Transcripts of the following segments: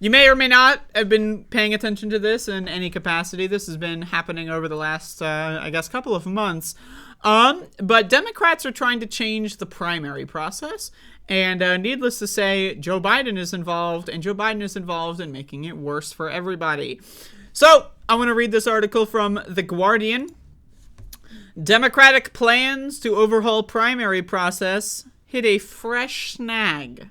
You may or may not have been paying attention to this in any capacity. This has been happening over the last, I guess, couple of months. But Democrats are trying to change the primary process. And needless to say, Joe Biden is involved, and Joe Biden is involved in making it worse for everybody. So, I want to read this article from The Guardian. Democratic plans to overhaul primary process hit a fresh snag.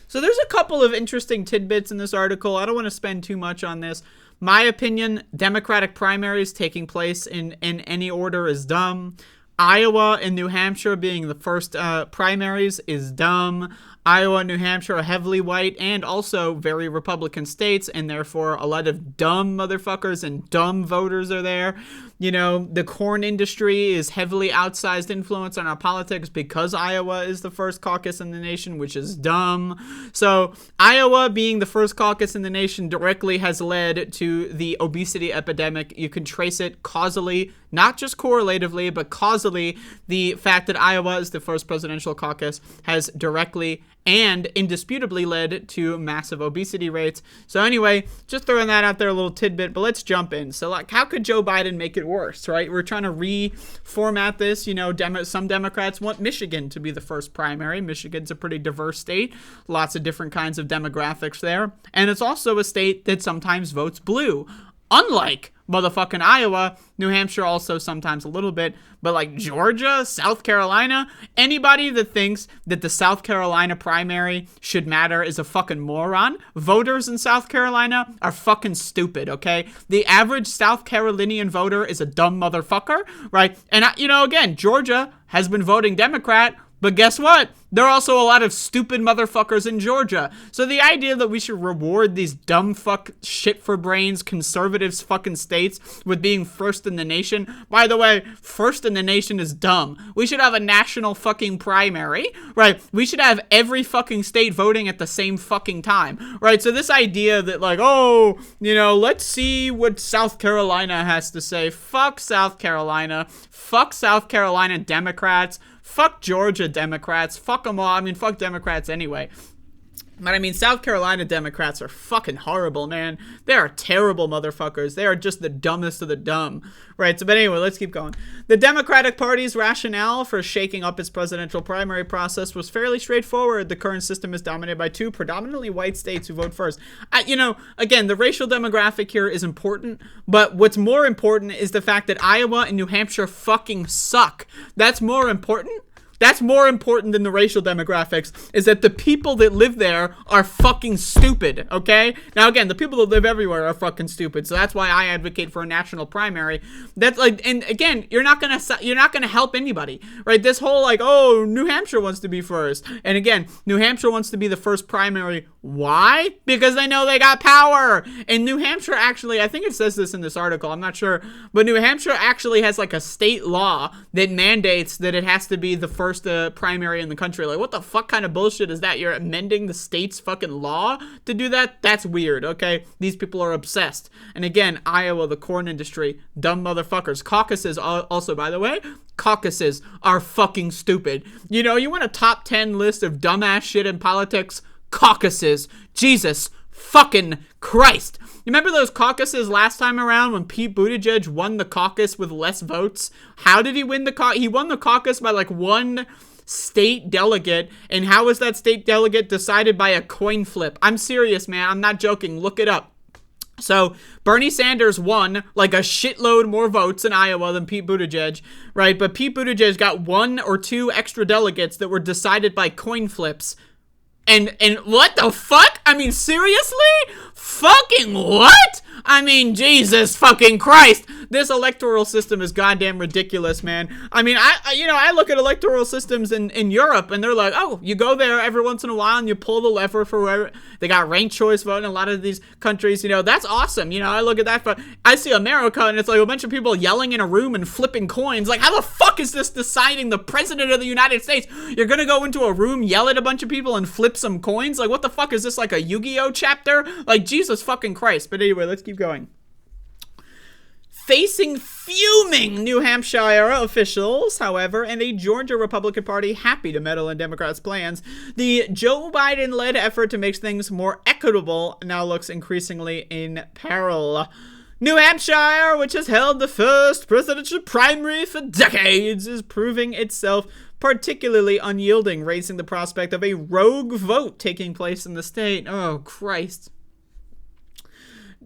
So there's a couple of interesting tidbits in this article. I don't want to spend too much on this. My opinion, Democratic primaries taking place in any order is dumb. Iowa and New Hampshire being the first primaries is dumb. Iowa and New Hampshire are heavily white and also very Republican states, and therefore a lot of dumb motherfuckers and dumb voters are there. You know, the corn industry is heavily outsized influence on our politics because Iowa is the first caucus in the nation, which is dumb. So Iowa being the first caucus in the nation directly has led to the obesity epidemic. You can trace it causally, not just correlatively, but causally. The fact that Iowa is the first presidential caucus has directly and indisputably led to massive obesity rates. So anyway, just throwing that out there, a little tidbit, but let's jump in. So like, how could Joe Biden make it worse, right? We're trying to reformat this. You know, some Democrats want Michigan to be the first primary. Michigan's a pretty diverse state. Lots of different kinds of demographics there. And it's also a state that sometimes votes blue. Unlike motherfucking Iowa, New Hampshire also sometimes a little bit, but like Georgia, South Carolina, anybody that thinks that the South Carolina primary should matter is a fucking moron. Voters in South Carolina are fucking stupid, okay? The average South Carolinian voter is a dumb motherfucker, right? And, again, Georgia has been voting Democrat, but guess what? There are also a lot of stupid motherfuckers in Georgia. So the idea that we should reward these dumb fuck shit for brains conservatives fucking states with being first in the nation. By the way, first in the nation is dumb. We should have a national fucking primary, right? We should have every fucking state voting at the same fucking time, right? So this idea that like, oh, let's see what South Carolina has to say. Fuck South Carolina. Fuck South Carolina Democrats. Fuck Georgia Democrats. Fuck them all. I mean, fuck Democrats anyway. But I mean, South Carolina Democrats are fucking horrible, man. They are terrible motherfuckers. They are just the dumbest of the dumb. Right, so but anyway, let's keep going. The Democratic Party's rationale for shaking up its presidential primary process was fairly straightforward. The current system is dominated by two predominantly white states who vote first. Again, the racial demographic here is important, but what's more important is the fact that Iowa and New Hampshire fucking suck. That's more important. That's more important than the racial demographics, is that the people that live there are fucking stupid, okay? Now, again, the people that live everywhere are fucking stupid, so that's why I advocate for a national primary. That's like, and again, you're not gonna help anybody, right? This whole like, oh, New Hampshire wants to be first, and again, New Hampshire wants to be the first primary. Why? Because they know they got power. And New Hampshire actually, I think it says this in this article, I'm not sure, but New Hampshire actually has like a state law that mandates that it has to be the first primary in the country. Like, what the fuck kind of bullshit is that? You're amending the state's fucking law to do that? That's weird, okay? These people are obsessed. And again, Iowa, the corn industry, dumb motherfuckers. Caucuses, also, by the way, caucuses are fucking stupid. You want a top 10 list of dumbass shit in politics? Caucuses. Jesus fucking Christ. You remember those caucuses last time around when Pete Buttigieg won the caucus with less votes? How did he win the caucus? He won the caucus by like one state delegate. And how was that state delegate decided by a coin flip? I'm serious, man. I'm not joking. Look it up. So Bernie Sanders won like a shitload more votes in Iowa than Pete Buttigieg, right? But Pete Buttigieg got 1 or 2 extra delegates that were decided by coin flips. And what the fuck? I mean, seriously? Fucking what? I mean, Jesus fucking Christ. This electoral system is goddamn ridiculous, man. I mean, I look at electoral systems in Europe, and they're like, oh, you go there every once in a while, and you pull the lever for whoever. They got ranked choice vote in a lot of these countries. That's awesome. I look at that, but I see America, and it's like a bunch of people yelling in a room and flipping coins. Like, how the fuck is this deciding the president of the United States? You're gonna go into a room, yell at a bunch of people, and flip some coins? Like, what the fuck is this, like a Yu-Gi-Oh chapter? Like, Jesus fucking Christ. But anyway, let's keep going. Facing fuming New Hampshire officials, however, and a Georgia Republican Party happy to meddle in Democrats' plans, the Joe Biden-led effort to make things more equitable now looks increasingly in peril. New Hampshire, which has held the first presidential primary for decades, is proving itself particularly unyielding, raising the prospect of a rogue vote taking place in the state. Oh, Christ.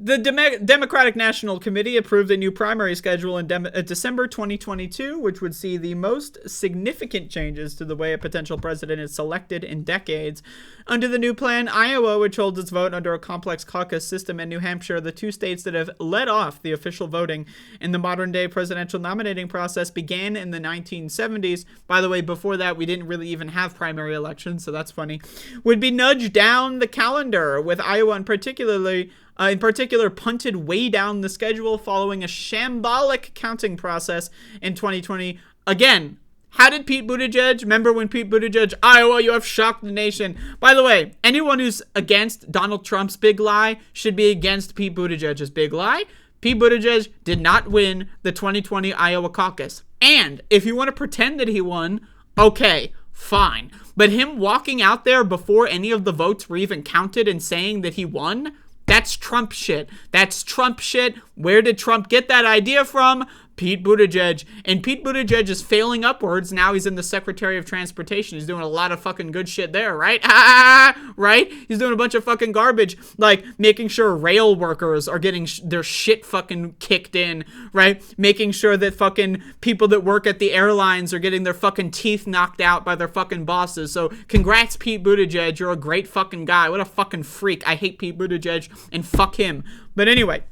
The Democratic National Committee approved a new primary schedule in December 2022, which would see the most significant changes to the way a potential president is selected in decades. Under the new plan, Iowa, which holds its vote under a complex caucus system, and New Hampshire, the two states that have led off the official voting in the modern-day presidential nominating process, began in the 1970s. By the way, before that, we didn't really even have primary elections, so that's funny. Would be nudged down the calendar, with Iowa in particular, punted way down the schedule following a shambolic counting process in 2020. Again, how did Pete Buttigieg, remember when Pete Buttigieg, Iowa, you have shocked the nation. By the way, anyone who's against Donald Trump's big lie should be against Pete Buttigieg's big lie. Pete Buttigieg did not win the 2020 Iowa caucus. And if you want to pretend that he won, okay, fine. But him walking out there before any of the votes were even counted and saying that he won, that's Trump shit. That's Trump shit. Where did Trump get that idea from? Pete Buttigieg. And Pete Buttigieg is failing upwards. Now he's in the Secretary of Transportation. He's doing a lot of fucking good shit there, right? Right? He's doing a bunch of fucking garbage, like making sure rail workers are getting their shit fucking kicked in, right? Making sure that fucking people that work at the airlines are getting their fucking teeth knocked out by their fucking bosses. So congrats, Pete Buttigieg. You're a great fucking guy. What a fucking freak. I hate Pete Buttigieg and fuck him. But anyway.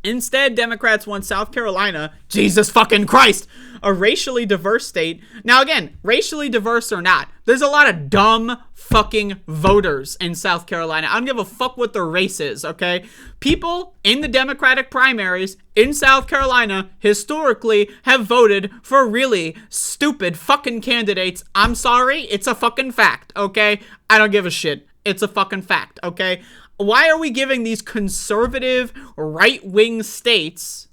Instead, Democrats want South Carolina, Jesus fucking Christ, a racially diverse state. Now again, racially diverse or not, there's a lot of dumb fucking voters in South Carolina. I don't give a fuck what their race is, okay? People in the Democratic primaries in South Carolina historically have voted for really stupid fucking candidates. I'm sorry, it's a fucking fact, okay? I don't give a shit. It's a fucking fact, okay? Why are we giving these conservative right-wing states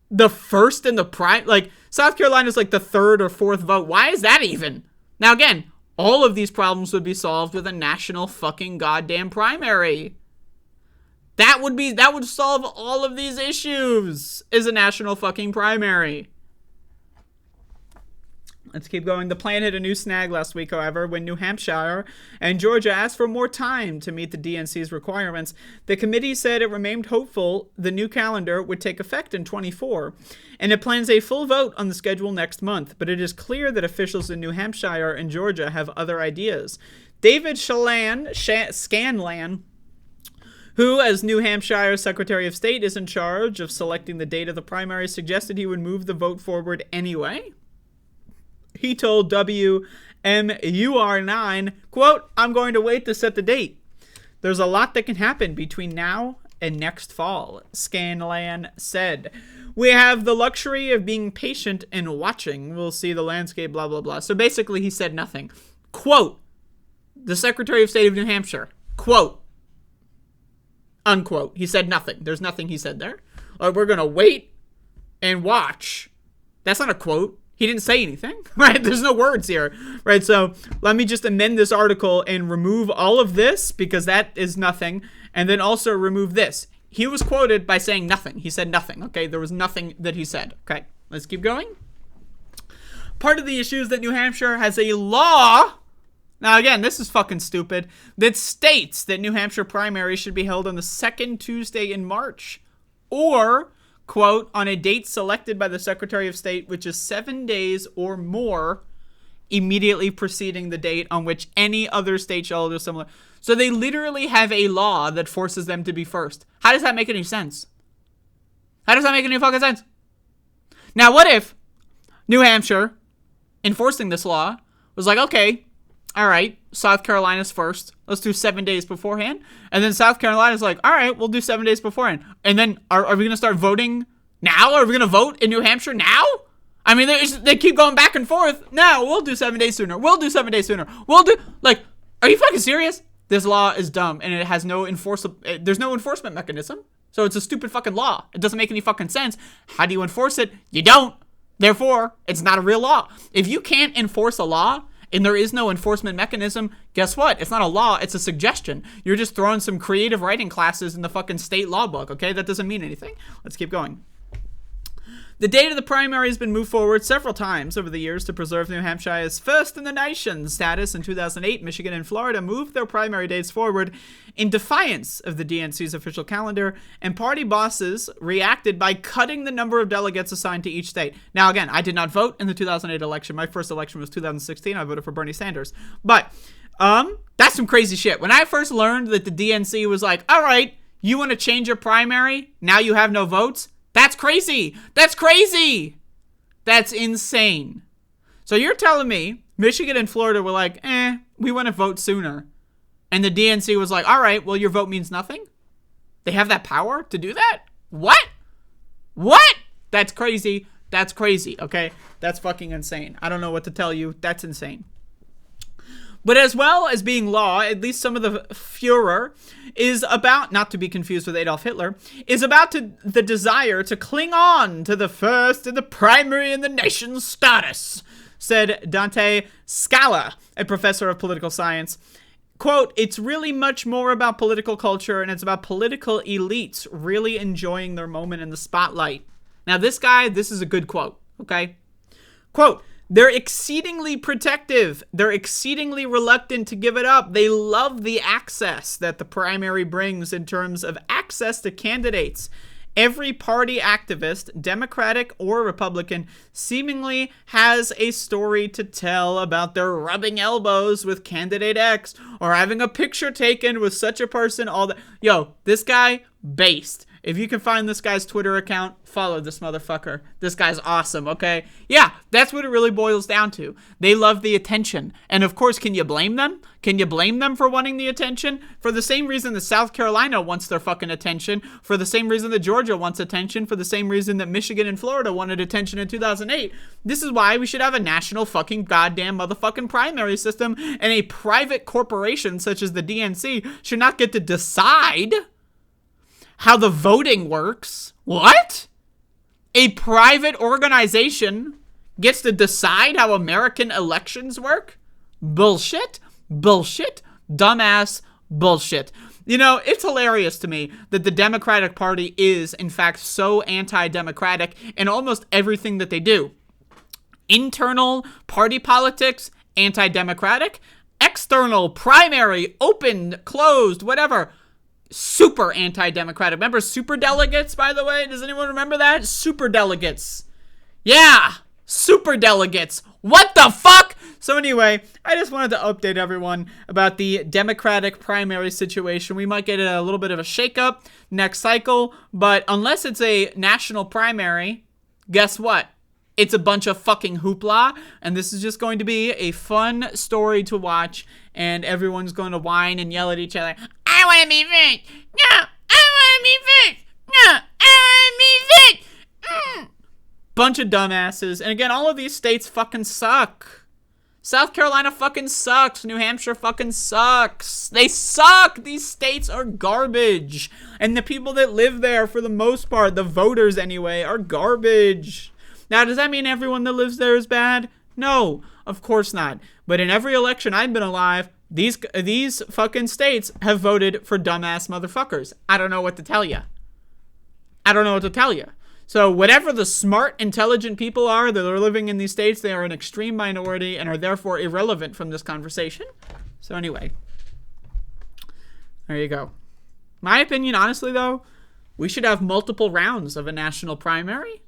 the first in the prime? Like, South Carolina's like the third or fourth vote. Why is that even? Now, again, all of these problems would be solved with a national fucking goddamn primary. That would solve all of these issues, is a national fucking primary. Let's keep going. The plan hit a new snag last week, however, when New Hampshire and Georgia asked for more time to meet the DNC's requirements. The committee said it remained hopeful the new calendar would take effect in 24, and it plans a full vote on the schedule next month, but it is clear that officials in New Hampshire and Georgia have other ideas. David Scanlan, who, as New Hampshire's Secretary of State, is in charge of selecting the date of the primary, suggested he would move the vote forward anyway. He told WMUR9, quote, "I'm going to wait to set the date. There's a lot that can happen between now and next fall," Scanlan said. "We have the luxury of being patient and watching. We'll see the landscape, blah, blah, blah." So basically he said nothing. Quote, the Secretary of State of New Hampshire, quote, unquote. He said nothing. There's nothing he said there. We're going to wait and watch. That's not a quote. He didn't say anything, right? There's no words here, right? So let me just amend this article and remove all of this because that is nothing. And then also remove this. He was quoted by saying nothing. He said nothing, okay? There was nothing that he said. Okay, let's keep going. Part of the issue is that New Hampshire has a law. Now, again, this is fucking stupid. That states that New Hampshire primaries should be held on the second Tuesday in March. Or, quote, on a date selected by the Secretary of State, which is 7 days or more immediately preceding the date on which any other state shall do similar. So they literally have a law that forces them to be first. How does that make any sense? How does that make any fucking sense? Now, what if New Hampshire, enforcing this law, was like, okay, all right, South Carolina's first. Let's do 7 days beforehand. And then South Carolina's like, all right, we'll do 7 days beforehand. And then are we going to start voting now? Are we going to vote in New Hampshire now? I mean, they keep going back and forth. No, we'll do 7 days sooner. We'll do 7 days sooner. We'll do, like, are you fucking serious? This law is dumb and it has no there's no enforcement mechanism. So it's a stupid fucking law. It doesn't make any fucking sense. How do you enforce it? You don't. Therefore, it's not a real law. If you can't enforce a law and there is no enforcement mechanism, guess what? It's not a law, it's a suggestion. You're just throwing some creative writing classes in the fucking state law book, okay? That doesn't mean anything. Let's keep going. The date of the primary has been moved forward several times over the years to preserve New Hampshire's first in the nation status. In 2008, Michigan and Florida moved their primary dates forward in defiance of the DNC's official calendar, and party bosses reacted by cutting the number of delegates assigned to each state. Now, again, I did not vote in the 2008 election. My first election was 2016. I voted for Bernie Sanders. But that's some crazy shit. When I first learned that the DNC was like, all right, you want to change your primary? Now you have no votes? That's crazy. That's crazy. That's insane. So you're telling me Michigan and Florida were like, we want to vote sooner. And the DNC was like, all right, well, your vote means nothing? They have that power to do that? What? What? That's crazy. That's crazy, okay? That's fucking insane. I don't know what to tell you. That's insane. But as well as being law, at least some of the furor is about, not to be confused with Adolf Hitler, is about the desire to cling on to the first in the primary in the nation's status, said Dante Scala, a professor of political science. Quote, it's really much more about political culture, and it's about political elites really enjoying their moment in the spotlight. Now this guy, this is a good quote, okay? Quote, they're exceedingly protective. They're exceedingly reluctant to give it up. They love the access that the primary brings in terms of access to candidates. Every party activist, Democratic or Republican, seemingly has a story to tell about their rubbing elbows with candidate X or having a picture taken with such a person. All that. Yo, this guy, based. If you can find this guy's Twitter account, follow this motherfucker. This guy's awesome, okay? Yeah, that's what it really boils down to. They love the attention. And of course, can you blame them? Can you blame them for wanting the attention? For the same reason that South Carolina wants their fucking attention, for the same reason that Georgia wants attention, for the same reason that Michigan and Florida wanted attention in 2008. This is why we should have a national fucking goddamn motherfucking primary system, and a private corporation such as the DNC should not get to decide how the voting works. What? A private organization gets to decide how American elections work? Bullshit. Bullshit. Dumbass bullshit. You know, it's hilarious to me that the Democratic Party is, in fact, so anti-democratic in almost everything that they do. Internal party politics, anti-democratic. External, primary, open, closed, whatever, super anti-democratic. Remember super delegates, by the way? Does anyone remember that? Super delegates. Yeah, super delegates. What the fuck? So anyway, I just wanted to update everyone about the Democratic primary situation. We might get a little bit of a shakeup next cycle, but unless it's a national primary, guess what? It's a bunch of fucking hoopla, and this is just going to be a fun story to watch, and everyone's going to whine and yell at each other. I want to be rich. No, I want to be rich. No, I want to be rich. Bunch of dumbasses. And again, all of these states fucking suck. South Carolina fucking sucks. New Hampshire fucking sucks. They suck. These states are garbage. And the people that live there, for the most part, the voters anyway, are garbage. Now, does that mean everyone that lives there is bad? No, of course not. But in every election I've been alive, these fucking states have voted for dumbass motherfuckers. I don't know what to tell you. I don't know what to tell you. So whatever the smart, intelligent people are that are living in these states, they are an extreme minority and are therefore irrelevant from this conversation. So anyway, there you go. My opinion, honestly, though, we should have multiple rounds of a national primary.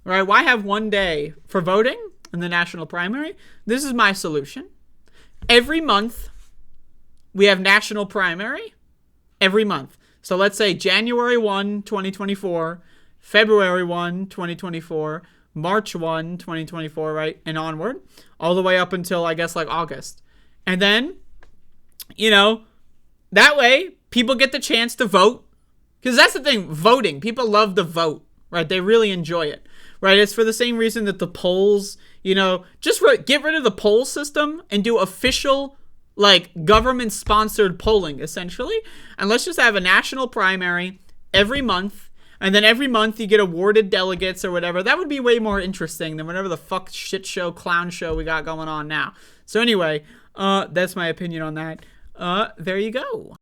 Right? Why have one day for voting in the national primary? This is my solution. Every month, we have national primary. Every month. So let's say January 1, 2024, February 1, 2024, March 1, 2024, right? And onward. All the way up until, I guess, like August. And then, you know, that way, people get the chance to vote. Because that's the thing, voting. People love to vote, right? They really enjoy it. Right, it's for the same reason that the polls, you know, just get rid of the poll system and do official, like, government-sponsored polling, essentially. And let's just have a national primary every month. And then every month you get awarded delegates or whatever. That would be way more interesting than whatever the fuck shit show, clown show we got going on now. So anyway, that's my opinion on that. There you go.